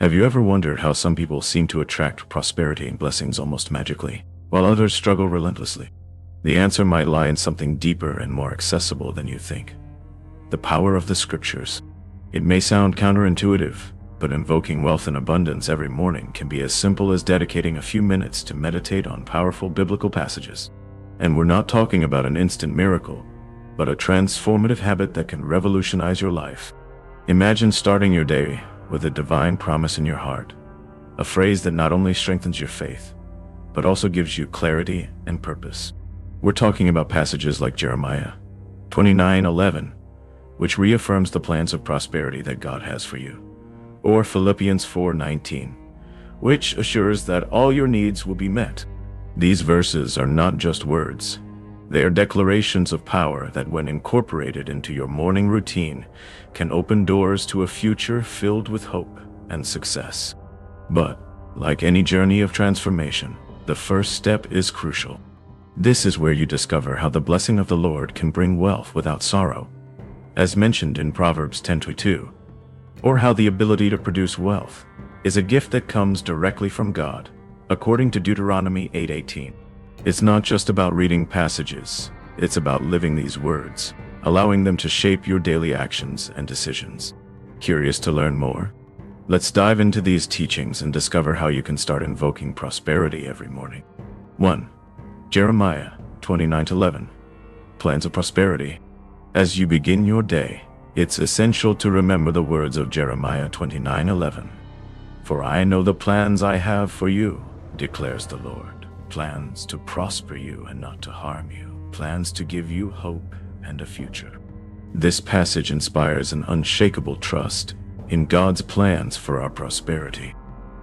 Have you ever wondered how some people seem to attract prosperity and blessings almost magically, while others struggle relentlessly? The answer might lie in something deeper and more accessible than you think. The power of the scriptures. It may sound counterintuitive, but invoking wealth and abundance every morning can be as simple as dedicating a few minutes to meditate on powerful biblical passages. And we're not talking about an instant miracle, but a transformative habit that can revolutionize your life. Imagine starting your day with a divine promise in your heart, a phrase that not only strengthens your faith, but also gives you clarity and purpose. We're talking about passages like Jeremiah 29:11, which reaffirms the plans of prosperity that God has for you, or Philippians 4:19, which assures that all your needs will be met. These verses are not just words. They are declarations of power that, when incorporated into your morning routine, can open doors to a future filled with hope and success. But, like any journey of transformation, the first step is crucial. This is where you discover how the blessing of the Lord can bring wealth without sorrow, as mentioned in Proverbs 10:2, or how the ability to produce wealth is a gift that comes directly from God, according to Deuteronomy 8:18. It's not just about reading passages, it's about living these words, allowing them to shape your daily actions and decisions. Curious to learn more? Let's dive into these teachings and discover how you can start invoking prosperity every morning. 1. Jeremiah 29:11. Plans of prosperity. As you begin your day, it's essential to remember the words of Jeremiah 29:11. For I know the plans I have for you, declares the Lord. Plans to prosper you and not to harm you. Plans to give you hope and a future. This passage inspires an unshakable trust in God's plans for our prosperity.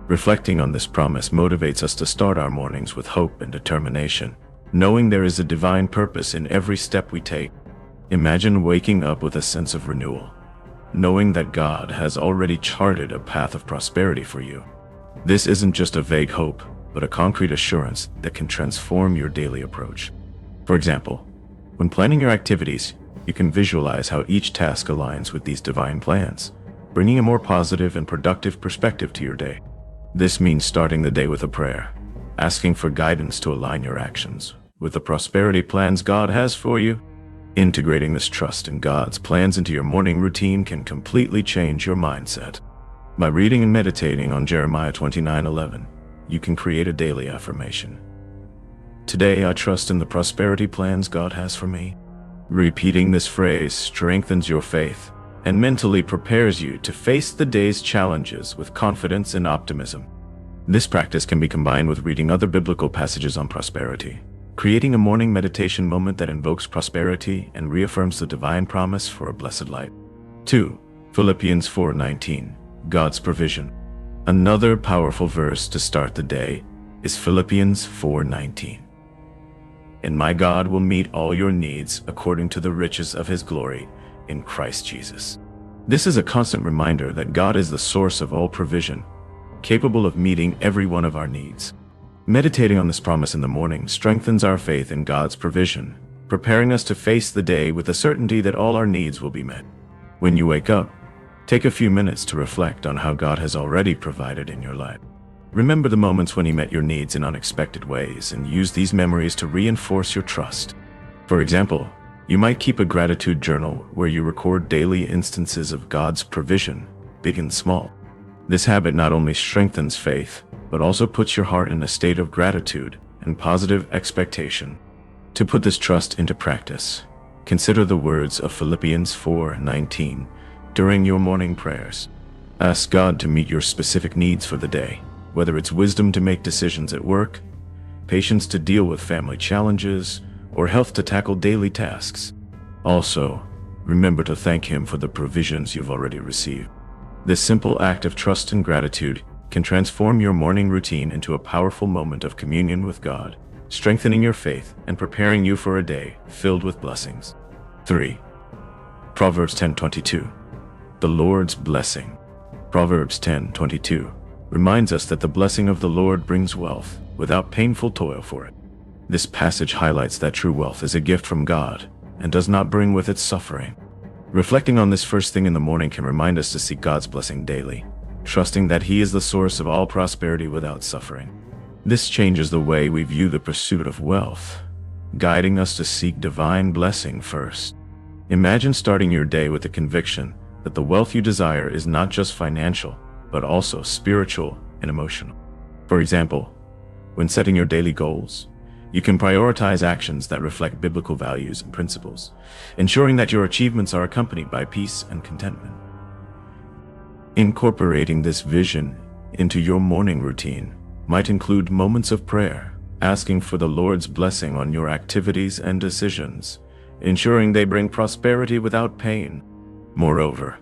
Reflecting on this promise motivates us to start our mornings with hope and determination, knowing there is a divine purpose in every step we take. Imagine waking up with a sense of renewal, knowing that God has already charted a path of prosperity for you. This isn't just a vague hope, but a concrete assurance that can transform your daily approach. For example, when planning your activities, you can visualize how each task aligns with these divine plans, bringing a more positive and productive perspective to your day. This means starting the day with a prayer, asking for guidance to align your actions with the prosperity plans God has for you. Integrating this trust in God's plans into your morning routine can completely change your mindset. By reading and meditating on Jeremiah 29:11, you can create a daily affirmation. Today I trust in the prosperity plans God has for me. Repeating this phrase strengthens your faith and mentally prepares you to face the day's challenges with confidence and optimism. This practice can be combined with reading other biblical passages on prosperity, creating a morning meditation moment that invokes prosperity and reaffirms the divine promise for a blessed life. 2. Philippians 4:19, God's provision. Another powerful verse to start the day is Philippians 4:19. And my God will meet all your needs according to the riches of his glory in Christ Jesus. This is a constant reminder that God is the source of all provision, capable of meeting every one of our needs. Meditating on this promise in the morning strengthens our faith in God's provision, preparing us to face the day with the certainty that all our needs will be met. When you wake up, take a few minutes to reflect on how God has already provided in your life. Remember the moments when he met your needs in unexpected ways and use these memories to reinforce your trust. For example, you might keep a gratitude journal where you record daily instances of God's provision, big and small. This habit not only strengthens faith, but also puts your heart in a state of gratitude and positive expectation. To put this trust into practice, consider the words of Philippians 4:19 during your morning prayers. Ask God to meet your specific needs for the day, whether it's wisdom to make decisions at work, patience to deal with family challenges, or health to tackle daily tasks. Also, remember to thank him for the provisions you've already received. This simple act of trust and gratitude can transform your morning routine into a powerful moment of communion with God, strengthening your faith and preparing you for a day filled with blessings. 3. Proverbs 10:22. The Lord's blessing. Proverbs 10:22 reminds us that the blessing of the Lord brings wealth without painful toil for it. This passage highlights that true wealth is a gift from God and does not bring with it suffering. Reflecting on this first thing in the morning can remind us to seek God's blessing daily, trusting that He is the source of all prosperity without suffering. This changes the way we view the pursuit of wealth, guiding us to seek divine blessing first. Imagine starting your day with the conviction that the wealth you desire is not just financial, but also spiritual and emotional. For example, when setting your daily goals, you can prioritize actions that reflect biblical values and principles, ensuring that your achievements are accompanied by peace and contentment. Incorporating this vision into your morning routine might include moments of prayer, asking for the Lord's blessing on your activities and decisions, ensuring they bring prosperity without pain. Moreover,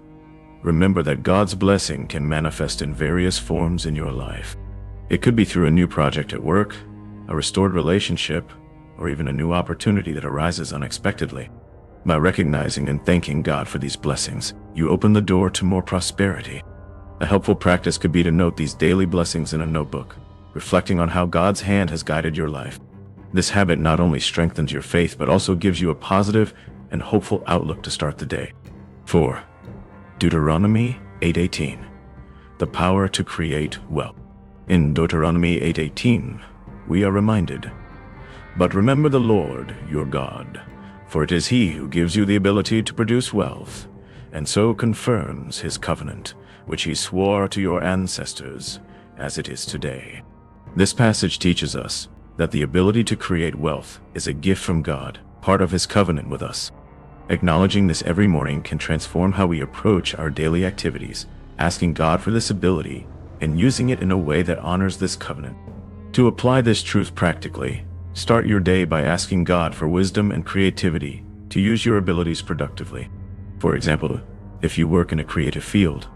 remember that God's blessing can manifest in various forms in your life. It could be through a new project at work, a restored relationship, or even a new opportunity that arises unexpectedly. By recognizing and thanking God for these blessings, you open the door to more prosperity. A helpful practice could be to note these daily blessings in a notebook, reflecting on how God's hand has guided your life. This habit not only strengthens your faith, but also gives you a positive and hopeful outlook to start the day. 4. Deuteronomy 8:18. The power to create wealth. In Deuteronomy 8:18, we are reminded, "But remember the Lord, your God, for it is He who gives you the ability to produce wealth, and so confirms His covenant, which He swore to your ancestors, as it is today." This passage teaches us that the ability to create wealth is a gift from God, part of His covenant with us. Acknowledging this every morning can transform how we approach our daily activities, asking God for this ability and using it in a way that honors this covenant. To apply this truth practically, start your day by asking God for wisdom and creativity to use your abilities productively. For example, if you work in a creative field,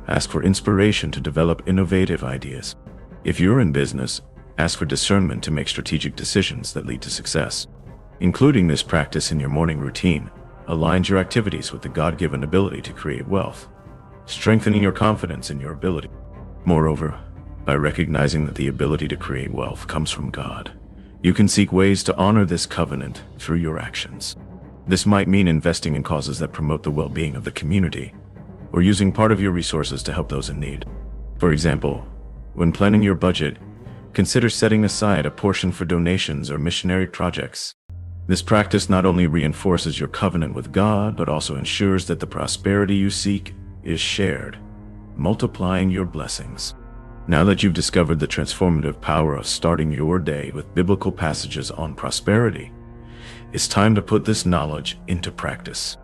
ask for inspiration to develop innovative ideas. If you're in business, ask for discernment to make strategic decisions that lead to success. Including this practice in your morning routine aligns your activities with the God-given ability to create wealth, strengthening your confidence in your ability. Moreover, by recognizing that the ability to create wealth comes from God, you can seek ways to honor this covenant through your actions. This might mean investing in causes that promote the well-being of the community, or using part of your resources to help those in need. For example, when planning your budget, consider setting aside a portion for donations or missionary projects. This practice not only reinforces your covenant with God, but also ensures that the prosperity you seek is shared, multiplying your blessings. Now that you've discovered the transformative power of starting your day with biblical passages on prosperity, it's time to put this knowledge into practice.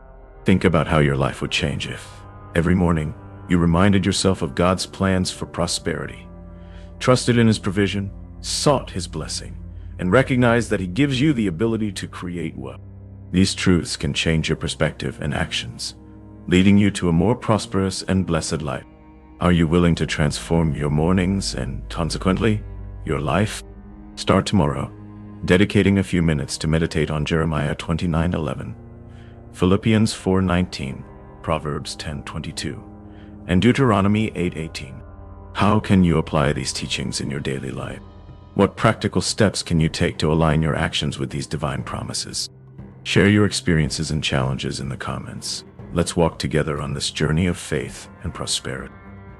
Think about how your life would change if, every morning, you reminded yourself of God's plans for prosperity, trusted in His provision, sought His blessing, and recognized that He gives you the ability to create wealth. These truths can change your perspective and actions, leading you to a more prosperous and blessed life. Are you willing to transform your mornings and, consequently, your life? Start tomorrow, dedicating a few minutes to meditate on Jeremiah 29:11, Philippians 4:19, Proverbs 10:22, and Deuteronomy 8:18. How can you apply these teachings in your daily life? What practical steps can you take to align your actions with these divine promises? Share your experiences and challenges in the comments. Let's walk together on this journey of faith and prosperity.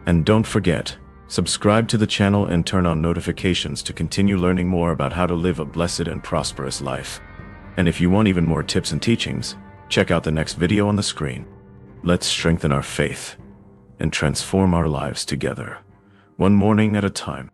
And don't forget, subscribe to the channel and turn on notifications to continue learning more about how to live a blessed and prosperous life. And if you want even more tips and teachings, check out the next video on the screen. Let's strengthen our faith and transform our lives together, one morning at a time.